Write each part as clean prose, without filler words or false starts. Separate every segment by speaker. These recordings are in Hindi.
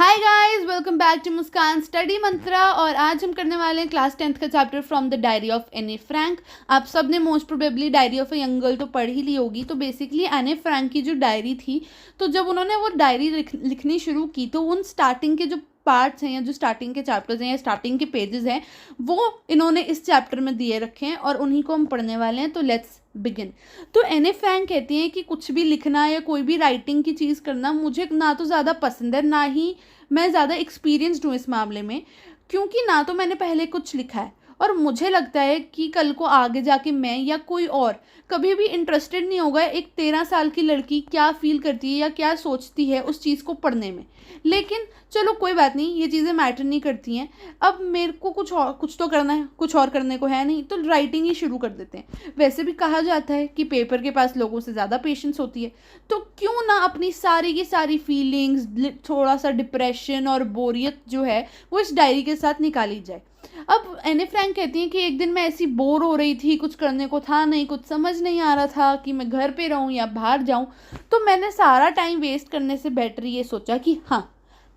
Speaker 1: Hi guys, welcome back to Muskan study mantra. और आज हम करने वाले हैं क्लास 10th का chapter from the diary of Anne Frank. आप सब ने most probably diary of a young girl तो पढ़ ही ली होगी। तो बेसिकली एनी फ्रैंक की जो डायरी थी, तो जब उन्होंने वो डायरी लिखनी शुरू की तो उन स्टार्टिंग के जो पार्ट्स हैं या जो स्टार्टिंग के चैप्टर्स हैं या स्टार्टिंग के पेजेस हैं वो इन्होंने इस चैप्टर में दिए रखे हैं और उन्हीं को हम पढ़ने वाले हैं। तो लेट्स बिगिन। तो एने फ्रैंक कहती हैं कि कुछ भी लिखना या कोई भी राइटिंग की चीज़ करना मुझे ना तो ज़्यादा पसंद है, ना ही मैं ज़्यादा एक्सपीरियंसड हूँ इस मामले में, क्योंकि ना तो मैंने पहले कुछ लिखा है और मुझे लगता है कि कल को आगे जाके मैं या कोई और कभी भी इंटरेस्टेड नहीं होगा एक 13 साल की लड़की क्या फील करती है या क्या सोचती है उस चीज़ को पढ़ने में। लेकिन चलो कोई बात नहीं, ये चीज़ें मैटर नहीं करती हैं। अब मेरे को कुछ तो करना है, कुछ और करने को है नहीं, तो राइटिंग ही शुरू कर देते हैं। वैसे भी कहा जाता है कि पेपर के पास लोगों से ज़्यादा पेशेंस होती है, तो क्यों ना अपनी सारी की सारी फीलिंग्स, थोड़ा सा डिप्रेशन और बोरियत जो है वो इस डायरी के साथ निकाली जाए। अब एने फ्रैंक कहती हैं कि एक दिन मैं ऐसी बोर हो रही थी, कुछ करने को था नहीं, कुछ समझ नहीं आ रहा था कि मैं घर पे रहूं या बाहर जाऊं, तो मैंने सारा टाइम वेस्ट करने से बेटर ये सोचा कि हाँ,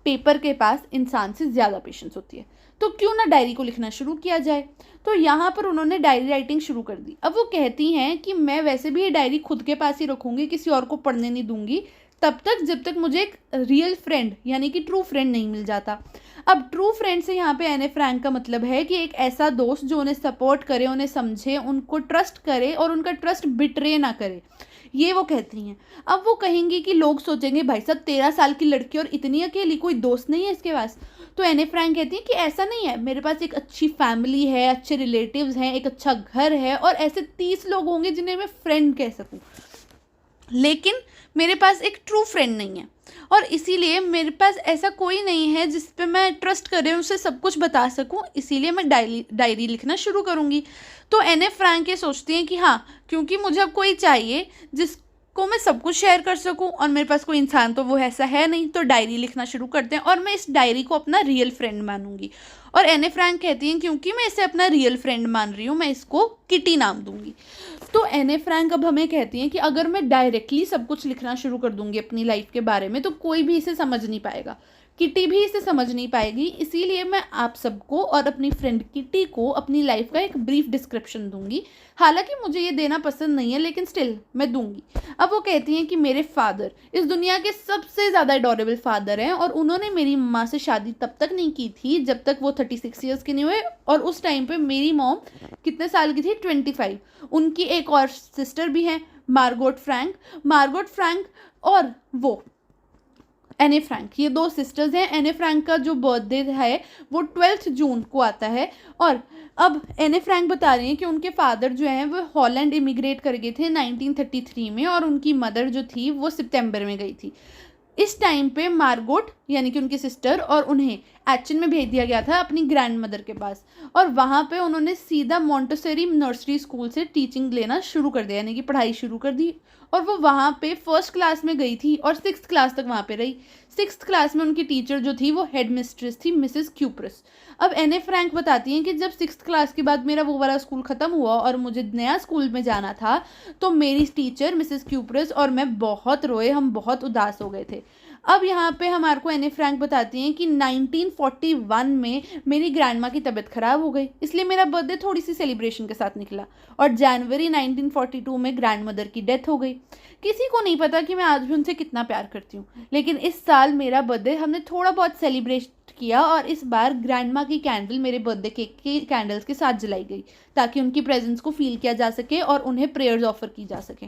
Speaker 1: पेपर के पास इंसान से ज़्यादा पेशेंस होती है, तो क्यों ना डायरी को लिखना शुरू किया जाए। तो यहाँ पर उन्होंने डायरी राइटिंग शुरू कर दी। अब वो कहती हैं कि मैं वैसे भी ये डायरी खुद के पास ही रखूँगी, किसी और को पढ़ने नहीं दूंगी तब तक जब तक मुझे एक रियल फ्रेंड यानी कि ट्रू फ्रेंड नहीं मिल जाता। अब ट्रू फ्रेंड से यहाँ पे एने फ्रैंक का मतलब है कि एक ऐसा दोस्त जो उन्हें सपोर्ट करे, उन्हें समझे, उनको ट्रस्ट करे और उनका ट्रस्ट बिट्रे ना करे, ये वो कहती हैं। अब वो कहेंगी कि लोग सोचेंगे भाई साहब 13 साल की लड़की और इतनी अकेली, कोई दोस्त नहीं है इसके पास। तो एने फ्रैंक कहती हैं कि ऐसा नहीं है, मेरे पास एक अच्छी फैमिली है, अच्छे रिलेटिव्स हैं, एक अच्छा घर है और ऐसे 30 लोग होंगे जिन्हें मैं फ्रेंड कह सकूँ, लेकिन मेरे पास एक ट्रू फ्रेंड नहीं है और इसीलिए मेरे पास ऐसा कोई नहीं है जिस पे मैं ट्रस्ट करे, उसे सब कुछ बता सकूं, इसीलिए मैं डायरी लिखना शुरू करूंगी। तो एने फ्रैंक ये सोचती हैं कि हाँ, क्योंकि मुझे अब कोई चाहिए जिसको मैं सब कुछ शेयर कर सकूं और मेरे पास कोई इंसान तो वो ऐसा है नहीं, तो डायरी लिखना शुरू करते हैं और मैं इस डायरी को अपना रियल फ्रेंड मानूंगी। और एने फ्रैंक कहती हैं क्योंकि मैं इसे अपना रियल फ्रेंड मान रही हूँ, मैं इसको किटी नाम दूंगी। तो एने फ्रैंक अब हमें कहती हैं कि अगर मैं डायरेक्टली सब कुछ लिखना शुरू कर दूंगी अपनी लाइफ के बारे में तो कोई भी इसे समझ नहीं पाएगा, किटी भी इसे समझ नहीं पाएगी, इसीलिए मैं आप सबको और अपनी फ्रेंड किटी को अपनी लाइफ का एक ब्रीफ डिस्क्रिप्शन दूंगी। हालांकि मुझे ये देना पसंद नहीं है, लेकिन स्टिल मैं दूंगी। अब वो कहती हैं कि मेरे फादर इस दुनिया के सबसे ज़्यादा एडोरेबल फादर हैं और उन्होंने मेरी माँ से शादी तब तक नहीं की थी जब तक वो 36 ईयर्स के नहीं हुए, और उस टाइम पे मेरी मॉम कितने साल की थी, 25। उनकी एक और सिस्टर भी हैं, मार्गोट फ्रैंक और वो एने फ्रैंक, ये दो सिस्टर्स हैं। एने फ्रैंक का जो बर्थडे है वो 12 जून को आता है। और अब एने फ्रैंक बता रही हैं कि उनके फादर जो हैं वो हॉलैंड इमिग्रेट कर गए थे 1933 में और उनकी मदर जो थी वो सितंबर में गई थी। इस टाइम पे मार्गोट यानी कि उनकी सिस्टर और उन्हें एचन में भेज दिया गया था अपनी ग्रैंड मदर के पास, और वहाँ पे उन्होंने सीधा मॉन्टेसरी नर्सरी स्कूल से टीचिंग लेना शुरू कर दिया, यानी कि पढ़ाई शुरू कर दी। और वो वहाँ पे फर्स्ट क्लास में गई थी और 6th क्लास तक वहाँ पे रही। 6th क्लास में उनकी टीचर जो थी वो हेड मिस्ट्रेस थी, मिसेस क्यूप्रस। अब एने फ्रैंक बताती हैं कि जब 6th क्लास के बाद मेरा वो वाला स्कूल ख़त्म हुआ और मुझे नया स्कूल में जाना था, तो मेरी टीचर मिसेस क्यूप्रस और मैं बहुत रोए, हम बहुत उदास हो गए थे। अब यहाँ पे हमारे को एने फ्रैंक बताती हैं कि 1941 में मेरी ग्रैंड माँ की तबीयत ख़राब हो गई, इसलिए मेरा बर्थडे थोड़ी सी सेलिब्रेशन के साथ निकला और जनवरी 1942 में ग्रैंड मदर की डेथ हो गई। किसी को नहीं पता कि मैं आज भी उनसे कितना प्यार करती हूँ, लेकिन इस साल मेरा बर्थडे हमने थोड़ा बहुत सेलिब्रेट किया और इस बार ग्रैंड माँ की कैंडल मेरे बर्थडे केक की कैंडल्स के साथ जलाई गई ताकि उनकी प्रेजेंस को फील किया जा सके और उन्हें प्रेयर्स ऑफर की जा सके।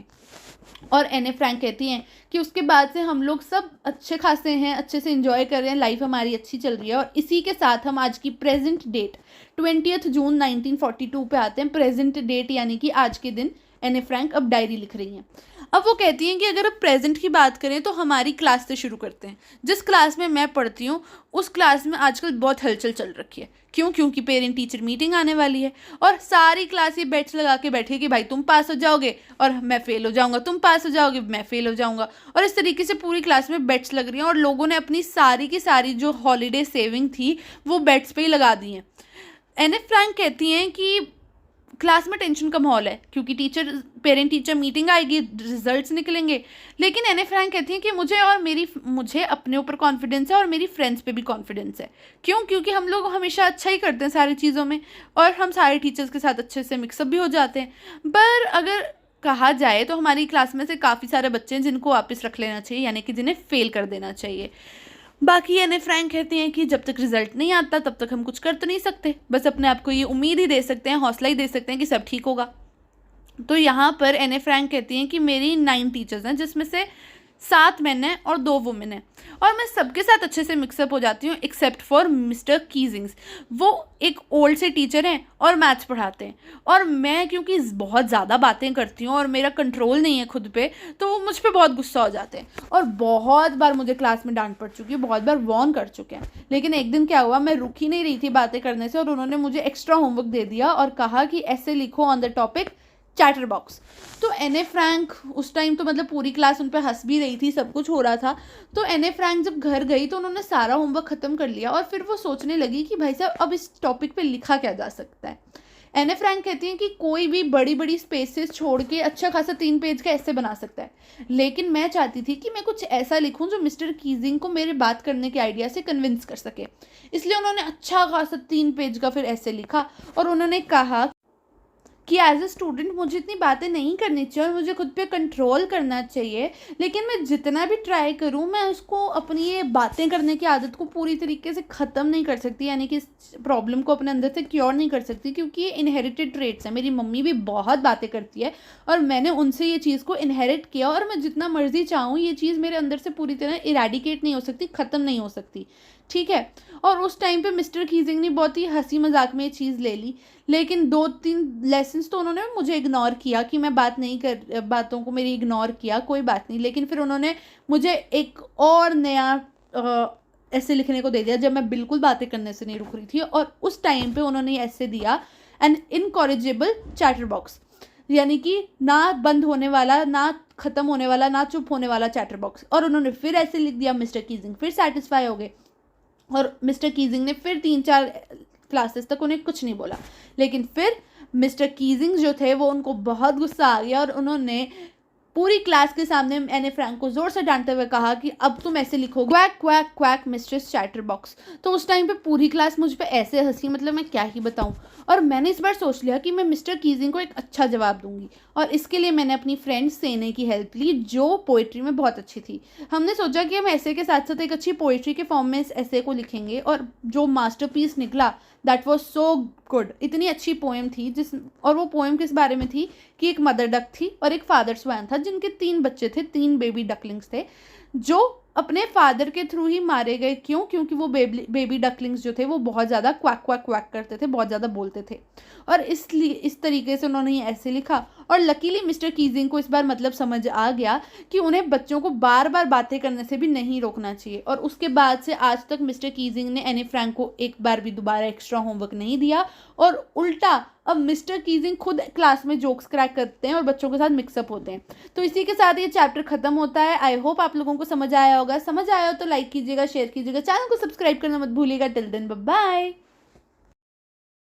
Speaker 1: और एने फ्रैंक कहती हैं कि उसके बाद से हम लोग सब अच्छे खासे हैं, अच्छे से एंजॉय कर रहे हैं, लाइफ हमारी अच्छी चल रही है। और इसी के साथ हम आज की प्रेजेंट डेट 20 जून 1942 पे आते हैं। प्रेजेंट डेट यानी कि आज के दिन एने फ्रैंक अब डायरी लिख रही हैं। अब वो कहती हैं कि अगर अब प्रेजेंट की बात करें तो हमारी क्लास से शुरू करते हैं। जिस क्लास में मैं पढ़ती हूँ उस क्लास में आजकल बहुत हलचल चल रखी है। क्यों? क्योंकि पेरेंट टीचर मीटिंग आने वाली है और सारी क्लास ये बेट्स लगा के बैठी है कि भाई तुम पास हो जाओगे और मैं फेल हो जाऊंगा, तुम पास हो जाओगे मैं फेल हो जाऊंगा, और इस तरीके से पूरी क्लास में बेट्स लग रही हैं और लोगों ने अपनी सारी की सारी जो हॉलीडे सेविंग थी वो बेट्स पे ही लगा दी हैं। एने फ्रैंक कहती हैं कि क्लास में टेंशन का माहौल है क्योंकि पेरेंट टीचर मीटिंग आएगी, रिजल्ट्स निकलेंगे। लेकिन एने फ्रैंक कहती हैं कि मुझे अपने ऊपर कॉन्फिडेंस है और मेरी फ्रेंड्स पे भी कॉन्फिडेंस है। क्यों? क्योंकि हम लोग हमेशा अच्छा ही करते हैं सारी चीज़ों में और हम सारे टीचर्स के साथ अच्छे से मिक्सअप भी हो जाते हैं। पर अगर कहा जाए तो हमारी क्लास में से काफ़ी सारे बच्चे हैं जिनको वापस रख लेना चाहिए, यानी कि जिन्हें फेल कर देना चाहिए। बाकी एने फ्रैंक कहते हैं कि जब तक रिजल्ट नहीं आता तब तक हम कुछ कर तो नहीं सकते, बस अपने आप को ये उम्मीद ही दे सकते हैं, हौसला ही दे सकते हैं कि सब ठीक होगा। तो यहाँ पर एने फ्रैंक कहती हैं कि मेरी 9 टीचर्स हैं जिसमें से 7 मेन हैं और 2 वुमेन हैं और मैं सबके साथ अच्छे से मिक्सअप हो जाती हूँ एक्सेप्ट फॉर मिस्टर कीजिंग्स। वो एक ओल्ड से टीचर हैं और मैथ्स पढ़ाते हैं और मैं क्योंकि बहुत ज़्यादा बातें करती हूँ और मेरा कंट्रोल नहीं है खुद पे, तो वो मुझ पर बहुत गुस्सा हो जाते हैं और बहुत बार मुझे क्लास में डांट पड़ चुकी है, बहुत बार वॉर्न कर चुके हैं। लेकिन एक दिन क्या हुआ, मैं रुक ही नहीं रही थी बातें करने से और उन्होंने मुझे एक्स्ट्रा होमवर्क दे दिया और कहा कि ऐसे लिखो on the topic chatter box. तो एने फ्रैंक उस टाइम तो मतलब पूरी क्लास उन पर हंस भी रही थी, सब कुछ हो रहा था। तो एने फ्रैंक जब घर गई तो उन्होंने सारा होमवर्क ख़त्म कर लिया और फिर वो सोचने लगी कि भाई साहब अब इस टॉपिक पे लिखा क्या जा सकता है। एने फ्रैंक कहती हैं कि कोई भी बड़ी बड़ी स्पेसेस छोड़ के अच्छा खासा 3 पेज का ऐसे बना सकता है, लेकिन मैं चाहती थी कि मैं कुछ ऐसा लिखूं जो मिस्टर कीजिंग को मेरे बात करने के आइडिया से कन्विंस कर सके। इसलिए उन्होंने अच्छा खासा 3 पेज का फिर ऐसे लिखा और उन्होंने कहा कि एज ए स्टूडेंट मुझे इतनी बातें नहीं करनी चाहिए और मुझे खुद पे कंट्रोल करना चाहिए, लेकिन मैं जितना भी ट्राई करूँ मैं उसको अपनी ये बातें करने की आदत को पूरी तरीके से ख़त्म नहीं कर सकती, यानी कि इस प्रॉब्लम को अपने अंदर से क्योर नहीं कर सकती, क्योंकि ये इनहेरिटेड ट्रेट्स हैं। मेरी मम्मी भी बहुत बातें करती है और मैंने उनसे ये चीज़ को इनहेरिट किया और मैं जितना मर्जी चाहूँ ये चीज़ मेरे अंदर से पूरी तरह इरेडिकेट नहीं हो सकती, ख़त्म नहीं हो सकती, ठीक है। और उस टाइम पे मिस्टर कीजिंग ने बहुत ही हंसी मजाक में ये चीज़ ले ली, लेकिन 2-3 लेसन्स तो उन्होंने मुझे इग्नोर किया कि मैं बातों को मेरी इग्नोर किया, कोई बात नहीं। लेकिन फिर उन्होंने मुझे एक और नया ऐसे लिखने को दे दिया जब मैं बिल्कुल बातें करने से नहीं रुक रही थी और उस टाइम पे उन्होंने ऐसे दिया एन इनकॉरेजिबल चैटर बॉक्स, यानी कि ना बंद होने वाला, ना ख़त्म होने वाला, ना चुप होने वाला चैटर बॉक्स। और उन्होंने फिर ऐसे लिख दिया, मिस्टर कीजिंग फिर सेटिस्फाई हो गए और मिस्टर कीजिंग ने फिर 3-4 क्लासेस तक उन्हें कुछ नहीं बोला। लेकिन फिर मिस्टर कीजिंग जो थे वो उनको बहुत गुस्सा आ गया और उन्होंने पूरी क्लास के सामने एने फ्रैंक को जोर से डांटते हुए कहा कि अब तुम ऐसे लिखो, quack quack quack mistress chatter box. तो उस टाइम पे पूरी क्लास मुझ पे ऐसे हंसी, मतलब मैं क्या ही बताऊं। और मैंने इस बार सोच लिया कि मैं मिस्टर कीजिंग को एक अच्छा जवाब दूंगी और इसके लिए मैंने अपनी फ्रेंड सेने की हेल्प ली जो पोइट्री में बहुत अच्छी थी। हमने सोचा कि हम ऐसे के साथ साथ एक अच्छी पोइट्री के फॉर्म में इस ऐसे को लिखेंगे और जो मास्टरपीस निकला दैट वाज सो गुड। इतनी अच्छी पोएम थी और वो पोएम किस बारे में थी कि एक मदर डक थी और एक फादर स्वैन था जिनके 3 बच्चे थे, 3 बेबी डकलिंग्स थे जो अपने फादर के थ्रू ही मारे गए। क्यों? क्योंकि वो बेबी डकलिंग्स जो थे वो बहुत ज़्यादा क्वैक क्वैक क्वैक करते थे, बहुत ज़्यादा बोलते थे और इसलिए इस तरीके से उन्होंने ये ऐसे लिखा। और लकीली मिस्टर कीजिंग को इस बार मतलब समझ आ गया कि उन्हें बच्चों को बार बार बातें करने से भी नहीं रोकना चाहिए और उसके बाद से आज तक मिस्टर कीजिंग ने एनी फ्रैंक को एक बार भी दोबारा एक्स्ट्रा होमवर्क नहीं दिया और उल्टा अब मिस्टर कीजिंग खुद क्लास में जोक्स क्रैक करते हैं और बच्चों के साथ मिक्सअप होते हैं। तो इसी के साथ ये चैप्टर खत्म होता है। आई होप आप लोगों को समझ आया होगा। समझ आया हो तो लाइक कीजिएगा, शेयर कीजिएगा, चैनल को सब्सक्राइब करना मत भूलिएगा। Till then bye bye.